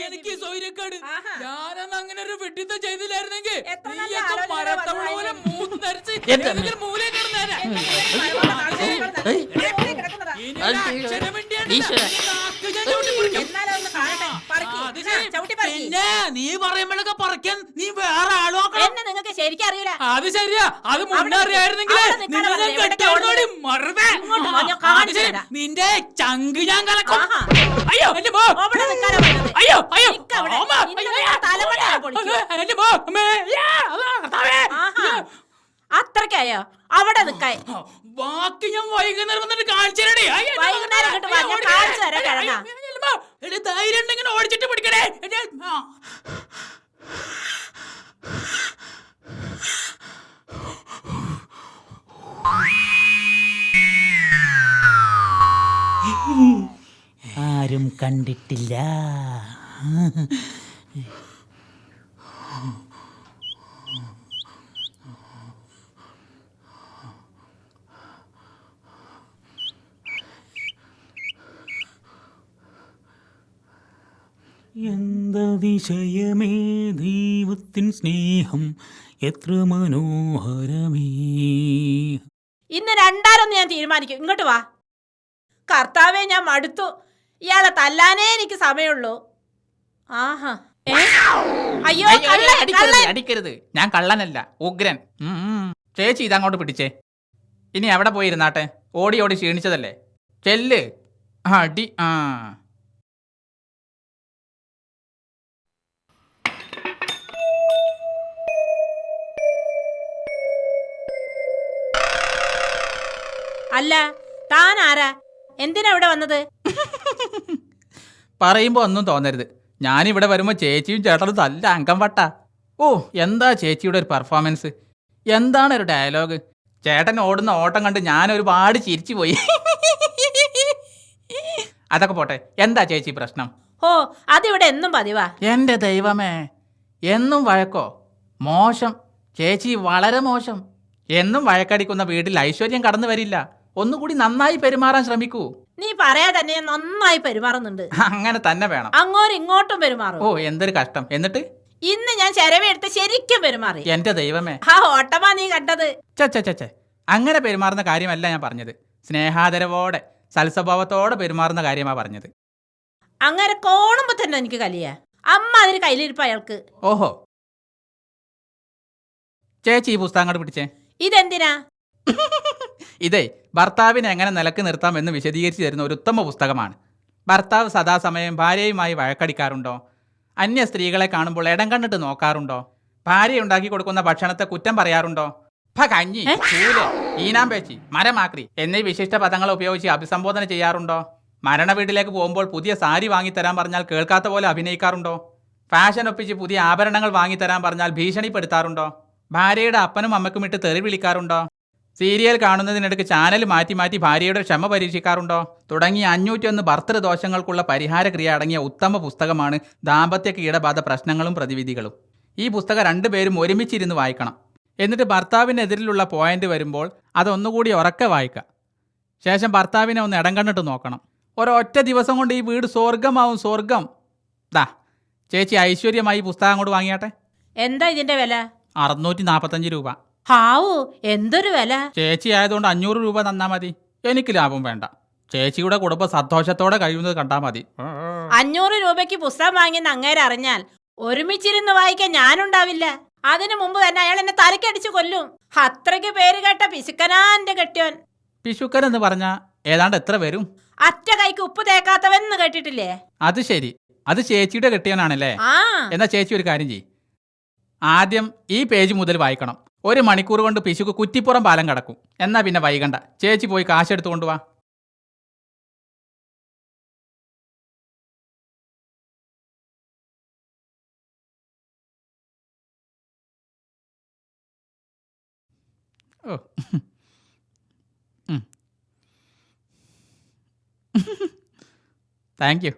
എനിക്ക് സൗര്യക്കേട്. ഞാനന്ന് അങ്ങനെ ഒരു വിഡിത്തം ചെയ്തില്ലായിരുന്നെങ്കിൽ മൂലം കിടന്നേനെ. പിന്നെ നീ പറയുമ്പോഴൊക്കെ പറിക്കാൻ നീ വേറെ ആളോ നിങ്ങൾക്ക് ശരിക്കും അറിയില്ല. അത് ശരിയാ, അത് മുന്നറിയായിരുന്നെങ്കിൽ നിന്റെ ചങ്ക് ഞാൻ കലക്കും. അയ്യോ എന്റെ മോ, അയ്യോ അയ്യോ എന്റെ മോ, അത്രക്കായോ അവിടെ നിക്കായി. ബാക്കി ഞാൻ വൈകുന്നേരം വന്നിട്ട് കാണിച്ചു തരടേ. ധൈര്യം ഉണ്ടെങ്കിൽ ഓടിച്ചിട്ട് പിടിക്കണേ. ആരും കണ്ടിട്ടില്ല. എന്തതിശയമേ ദൈവത്തിൻ സ്നേഹം എത്ര മനോഹരമേ. ഇന്ന് രണ്ടാരൊന്ന് ഞാൻ തീരുമാനിക്കും. ഇങ്ങോട്ട് വാ. കർത്താവേ, ഞാൻ മടുത്തു. ഇയാളെ തല്ലാനേ എനിക്ക് സമയമുള്ളൂ. ആഹാ, അയ്യോ അടിക്കരുത്. ഞാൻ കള്ളനല്ല, ഉഗ്രൻ. ചേച്ചി ഇതങ്ങോട്ട് പിടിച്ചേ. ഇനി എവിടെ പോയിരുന്നാട്ടെ, ഓടി ഓടി ക്ഷീണിച്ചതല്ലേ. ചെല്ല് അടി. അല്ല, താൻ ആരാ? എന്തിനാ ഇവിടെ വന്നത്? പറയുമ്പോ ഒന്നും തോന്നരുത്. ഞാനിവിടെ വരുമ്പോ ചേച്ചിയും ചേട്ടനും നല്ല അംഗം വട്ട. ഓ, എന്താ ചേച്ചിയുടെ ഒരു പെർഫോമൻസ്, എന്താണ് ഒരു ഡയലോഗ്. ചേട്ടൻ ഓടുന്ന ഓട്ടം കണ്ട് ഞാൻ ഒരുപാട് ചിരിച്ചു പോയി. അതൊക്കെ പോട്ടെ, എന്താ ചേച്ചി പ്രശ്നം? ഓ, അതിവിടെ എന്നും പതിവാ. എന്റെ ദൈവമേ, എന്നും വഴക്കോ? മോശം ചേച്ചി, വളരെ മോശം. എന്നും വഴക്കടിക്കുന്ന വീട്ടിൽ ഐശ്വര്യം കടന്നു വരില്ല. ഒന്നുകൂടി നന്നായി പെരുമാറാൻ ശ്രമിക്കൂ. നീ പറയാ തന്നെ നന്നായി പെരുമാറുന്നുണ്ട്. അങ്ങനെ തന്നെ വേണം. അങ്ങോട്ടും ഇങ്ങോട്ടും പെരുമാറും. ഓ, എന്തൊരു കഷ്ടം. എന്നിട്ട് ഇന്ന് ഞാൻ ചെരവെടുത്ത് ശരിക്കും പെരുമാറി. എന്റെ ദൈവമേ, ആ ഓട്ടമാ നീ കണ്ടത്. ചേ, അങ്ങനെ പെരുമാറുന്ന കാര്യമല്ല ഞാൻ പറഞ്ഞത്. സ്നേഹാദരവോടെ സൽസ്വഭാവത്തോടെ പെരുമാറുന്ന കാര്യമാ പറഞ്ഞത്. അങ്ങനെ കോണുമ്പോ തന്നെ എനിക്ക് കലിയ. അമ്മ അതിന് കയ്യിലിരിപ്പ അയാൾക്ക്. ഓഹോ, ചേച്ചി ഈ പുസ്തകം അങ്ങോട്ട് പിടിച്ചേ. ഇതെന്തിനാ? ഇതേ ഭർത്താവിനെ എങ്ങനെ നിലക്ക് നിർത്താം എന്ന് വിശദീകരിച്ചു തരുന്ന ഒരു ഉത്തമ പുസ്തകമാണ്. ഭർത്താവ് സദാസമയം ഭാര്യയുമായി വഴക്കടിക്കാറുണ്ടോ? അന്യ സ്ത്രീകളെ കാണുമ്പോൾ ഇടം കണ്ടിട്ട് നോക്കാറുണ്ടോ? ഭാര്യ ഉണ്ടാക്കി കൊടുക്കുന്ന ഭക്ഷണത്തെ കുറ്റം പറയാറുണ്ടോ? കഞ്ഞി, ചൂല്, ഈനാമ്പേച്ചി, മരമാക്രി എന്നീ വിശിഷ്ട പദങ്ങൾ ഉപയോഗിച്ച് അഭിസംബോധന ചെയ്യാറുണ്ടോ? മരണ വീട്ടിലേക്ക് പോകുമ്പോൾ പുതിയ സാരി വാങ്ങിത്തരാൻ പറഞ്ഞാൽ കേൾക്കാത്ത പോലെ അഭിനയിക്കാറുണ്ടോ? ഫാഷൻ ഒപ്പിച്ച് പുതിയ ആഭരണങ്ങൾ വാങ്ങിത്തരാൻ പറഞ്ഞാൽ ഭീഷണിപ്പെടുത്താറുണ്ടോ? ഭാര്യയുടെ അപ്പനും അമ്മക്കും ഇട്ട് തെറി വിളിക്കാറുണ്ടോ? സീരിയൽ കാണുന്നതിനിടയ്ക്ക് ചാനൽ മാറ്റി മാറ്റി ഭാര്യയുടെ ക്ഷമ പരീക്ഷിക്കാറുണ്ടോ? തുടങ്ങിയ 501 ഭർത്തൃദോഷങ്ങൾക്കുള്ള പരിഹാരക്രിയ അടങ്ങിയ ഉത്തമ പുസ്തകമാണ് ദാമ്പത്യ കീടബാധ പ്രശ്നങ്ങളും പ്രതിവിധികളും. ഈ പുസ്തകം 2 പേരും ഒരുമിച്ചിരുന്ന് വായിക്കണം. എന്നിട്ട് ഭർത്താവിനെതിരിലുള്ള പോയിന്റ് വരുമ്പോൾ അതൊന്നുകൂടി ഉറക്കെ വായിക്കുക. ശേഷം ഭർത്താവിനെ ഒന്ന് ഇടം കണ്ടിട്ട് നോക്കണം. ഒരൊറ്റ ദിവസം കൊണ്ട് ഈ വീട് സ്വർഗമാവും, സ്വർഗം. ദാ ചേച്ചി ഐശ്വര്യമായി പുസ്തകം അങ്ങോട്ട് വാങ്ങിയാട്ടെ. എന്താ ഇതിന്റെ വില? 645 രൂപ. ഹാവൂ, എന്തൊരു വില. ചേച്ചി ആയതുകൊണ്ട് 500 രൂപ തന്നാ മതി. എനിക്ക് ലാഭം വേണ്ട. ചേച്ചിയുടെ കുടുംബം സന്തോഷത്തോടെ കഴിയുന്നത് കണ്ടാ മതി. 500 രൂപയ്ക്ക് പുസ്തകം വാങ്ങിയെന്ന് അങ്ങേരെ അറിഞ്ഞാൽ ഒരുമിച്ചിരുന്ന് വായിക്കാൻ ഞാനുണ്ടാവില്ല. അതിനു മുമ്പ് തന്നെ അയാൾ എന്നെ തലക്കടിച്ചു കൊല്ലും. അത്രയ്ക്ക് പേര് കേട്ട പിശുക്കനാ എന്റെ കെട്ടിയോൻ. പിശുക്കൻ എന്ന് പറഞ്ഞാ ഏതാണ്ട് എത്ര വരും? അറ്റ കൈക്ക് ഉപ്പ് തേക്കാത്തവെന്ന് കേട്ടിട്ടില്ലേ? അത് ശരി, അത് ചേച്ചിയുടെ കെട്ടിയോനാണല്ലേ? എന്നാ ചേച്ചി ഒരു കാര്യം ചെയ്യ്, ആദ്യം ഈ പേജ് മുതൽ വായിക്കണം. 1 മണിക്കൂർ കൊണ്ട് പിശുക്ക് കുറ്റിപ്പുറം പാലം കടക്കും. എന്നാ പിന്നെ വൈകണ്ട, ചേച്ചി പോയി കാശെടുത്തു കൊണ്ടുവാ. ഓ, താങ്ക് യു.